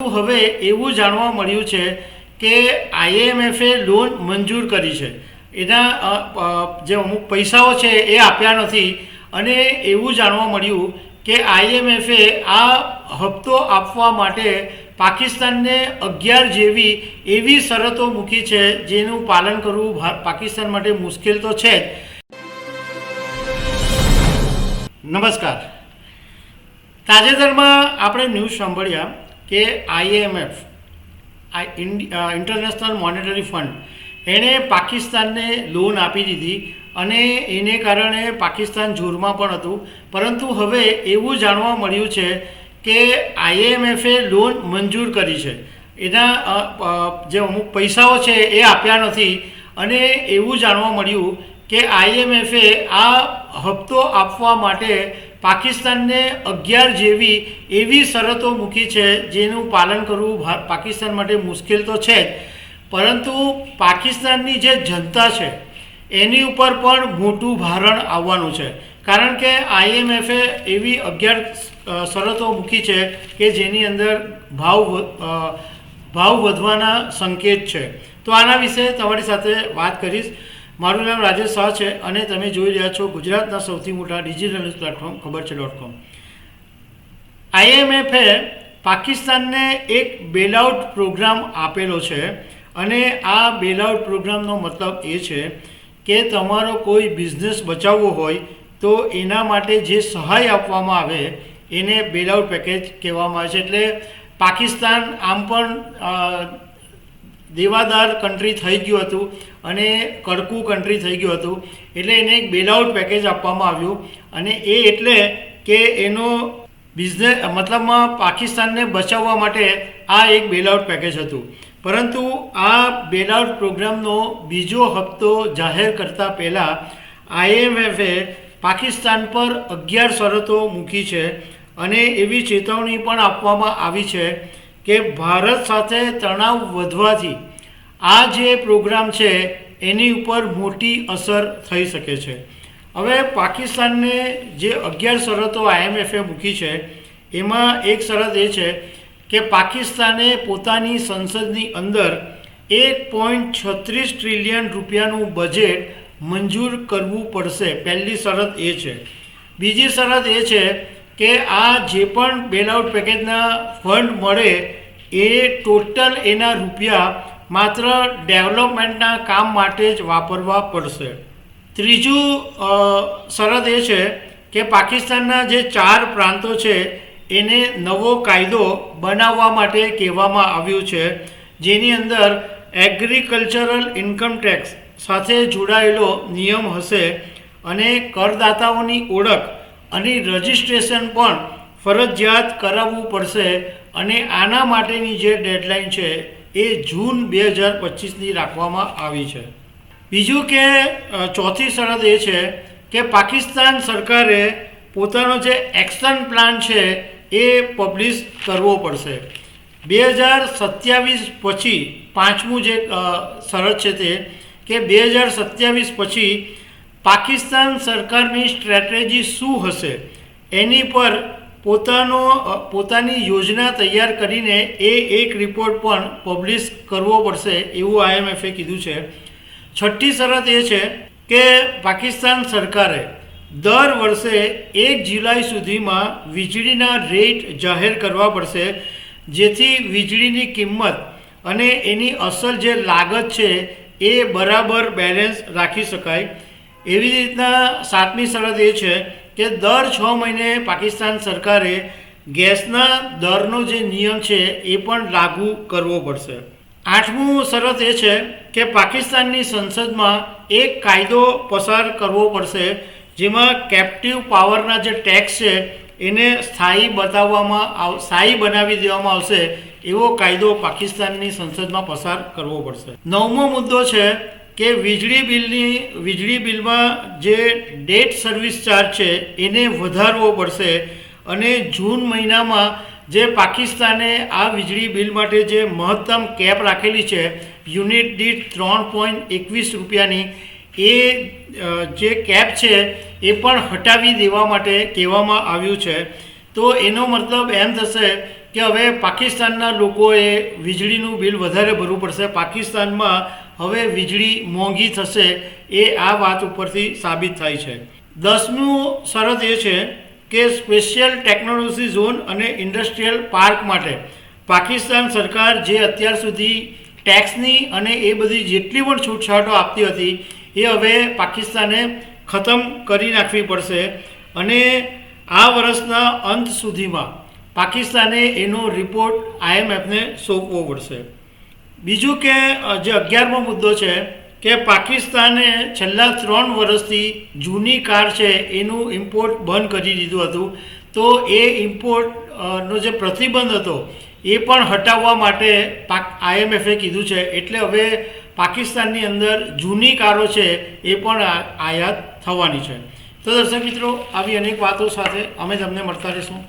હવે એવું જાણવા મળ્યું છે કે આઈએમએફે લોન મંજૂર કરી છે. એના જે અમુક પૈસાઓ છે એ આપ્યા નથી અને એવું જાણવા મળ્યું કે આઈએમએફે આ હપ્તો આપવા માટે પાકિસ્તાનને 11 જેવી એવી શરતો મૂકી છે જેનું પાલન કરવું પાકિસ્તાન માટે મુશ્કેલ તો છે જ. નમસ્કાર. તાજેતરમાં આપણે ન્યૂઝ સાંભળ્યા કે આઈએમએફ ઇન્ટરનેશનલ મોનેટરી ફંડ એણે પાકિસ્તાનને લોન આપી દીધી અને એને કારણે પાકિસ્તાન જોરમાં પણ હતું. પરંતુ હવે એવું જાણવા મળ્યું છે કે આઈએમએફે લોન મંજૂર કરી છે. એના જે અમુક પૈસાઓ છે એ આપ્યા નથી અને એવું જાણવા મળ્યું કે આઈએમએફે આ હપ્તો આપવા માટે પાકિસ્તાનને 11 જેવી એવી શરતો મૂકી છે જેનું પાલન કરવું પાકિસ્તાન માટે મુશ્કેલ તો છે જ. પરંતુ પાકિસ્તાનની જે જનતા છે એની ઉપર પણ મોટું ભારણ આવવાનું છે. કારણ કે આઈએમએફે એવી 11 શરતો મૂકી છે કે જેની અંદર ભાવ વધવાના સંકેત છે. તો આના વિશે તમારી સાથે વાત કરીશ. મારું નામ રાજેશ શાહ છે અને તમે જોઈ રહ્યા છો ગુજરાતના સૌથી મોટા ડિજિટલ ન્યૂઝ પ્લેટફોર્મ ખબરછે.com. આઈએમએફે પાકિસ્તાનને એક બેલઆઉટ પ્રોગ્રામ આપેલો છે અને આ બેલઆઉટ પ્રોગ્રામનો મતલબ એ છે કે તમારો કોઈ બિઝનેસ બચાવવો હોય તો એના માટે જે સહાય આપવામાં આવે એને બેલઆઉટ પેકેજ કહેવામાં આવે છે. એટલે પાકિસ્તાન આમ પણ દેવાદાર કન્ટ્રી થઈ ગયું હતું અને કડકું કન્ટ્રી થઈ ગયું હતું. એટલે એને એક બેલઆઉટ પેકેજ આપવામાં આવ્યું અને એ એટલે કે એનો બિઝનેસ મતલબમાં પાકિસ્તાનને બચાવવા માટે આ એક બેલઆઉટ પેકેજ હતું. પરંતુ આ બેલઆઉટ પ્રોગ્રામનો બીજો હપ્તો જાહેર કરતાં પહેલાં આઈએમએફે પાકિસ્તાન પર 11 શરતો મૂકી છે અને એવી ચેતવણી પણ આપવામાં આવી છે કે ભારત સાથે તણાવ વધવાથી આ જે પ્રોગ્રામ છે એની ઉપર મોટી અસર થઈ શકે છે. હવે પાકિસ્તાનને જે 11 શરતો આઈએમએફે મૂકી છે એમાં એક શરત એ છે કે પાકિસ્તાને પોતાની સંસદની અંદર 1.36 ટ્રિલિયન રૂપિયાનું બજેટ મંજૂર કરવું પડશે. પહેલી શરત એ છે. બીજી શરત એ છે કે આ જે પણ બેલઆઉટ પેકેજના ફંડ મળે એ ટોટલ એના રૂપિયા માત્ર ડેવલપમેન્ટના કામ માટે જ વાપરવા પડશે. ત્રીજું શરત એ છે કે પાકિસ્તાનના જે 4 પ્રાંતો છે એને નવો કાયદો બનાવવા માટે કહેવામાં આવ્યું છે જેની અંદર એગ્રીકલ્ચરલ ઇન્કમ ટેક્સ સાથે જોડાયેલો નિયમ હશે અને કરદાતાઓની ઓળખ અને રજિસ્ટ્રેશન પણ ફરજિયાત કરાવવું પડશે અને આના માટેની જે ડેડલાઇન છે એ જૂન 2025ની રાખવામાં આવી છે. બીજું કે ચોથી શરત એ છે કે પાકિસ્તાન સરકારે પોતાનો જે એક્શન પ્લાન છે એ પબ્લિશ કરવો પડશે. 2027 પછી પાંચમું જે શરત છે તે કે 2027 પછી પાકિસ્તાન સરકારની સ્ટ્રેટેજી શું હશે એની પર પોતાની યોજના તૈયાર કરીને એ એક રિપોર્ટ પણ પબ્લિશ કરવો પડશે એવું આઈએમએફે કીધું છે. છઠ્ઠી શરત એ છે કે પાકિસ્તાન સરકારે દર વર્ષે 1 જુલાઈ સુધીમાં વીજળીના રેટ જાહેર કરવા પડશે જેથી વીજળીની કિંમત અને એની અસલ જે લાગત છે એ બરાબર બેલેન્સ રાખી શકાય. એવી રીતના 7મી શરત એ છે કે દર 6 મહિને પાકિસ્તાન સરકારે ગેસના દરનો જે નિયમ છે એ પણ લાગુ કરવો પડશે. 8મું શરત એ છે કે પાકિસ્તાનની સંસદમાં એક કાયદો પસાર કરવો પડશે જેમાં કેપ્ટિવ પાવરના જે ટેક્સ છે એને સ્થાયી બનાવી દેવામાં આવશે એવો કાયદો પાકિસ્તાનની સંસદમાં પસાર કરવો પડશે. 9મો મુદ્દો છે કે વીજળી બિલમાં જે ડેટ સર્વિસ ચાર્જ છે એને વધારવો પડશે અને જૂન મહિનામાં જે પાકિસ્તાને આ વીજળી બિલ માટે જે મહત્તમ કેપ રાખેલી છે યુનિટ દીઠ 3.21 રૂપિયાની એ જે કેપ છે એ પણ હટાવી દેવા માટે કહેવામાં આવ્યું છે. તો એનો મતલબ એમ થશે કે હવે પાકિસ્તાનના લોકોએ વીજળીનું બિલ વધારે ભરવું પડશે, પાકિસ્તાનમાં હવે વીજળી મોંઘી થશે, એ આ વાત ઉપરથી સાબિત થાય છે. 10મું શરત એ છે કે સ્પેશિયલ ટેકનોલોજી ઝોન અને ઇન્ડસ્ટ્રીયલ પાર્ક માટે પાકિસ્તાન સરકાર જે અત્યાર સુધી ટેક્સની અને એ બધી જેટલી પણ છૂટછાટો આપતી હતી એ હવે પાકિસ્તાને ખતમ કરી નાખવી પડશે અને આ વર્ષના અંત સુધીમાં પાકિસ્તાને એનો રિપોર્ટ IMFને સોંપવો પડશે. બીજું કે જે 11મો મુદ્દો છે કે પાકિસ્તાને છેલ્લા 3 વર્ષથી જૂની કાર છે એનું ઇમ્પોર્ટ બંધ કરી દીધું હતું, તો એ ઇમ્પોર્ટનો જે પ્રતિબંધ હતો એ પણ હટાવવા માટે IMFએ કીધું છે. એટલે હવે પાકિસ્તાનની અંદર જૂની કારો છે એ પણ આયાત થવાની છે. તો દર્શક મિત્રો, આવી અનેક વાતો સાથે અમે તમને મળતા રહીશું.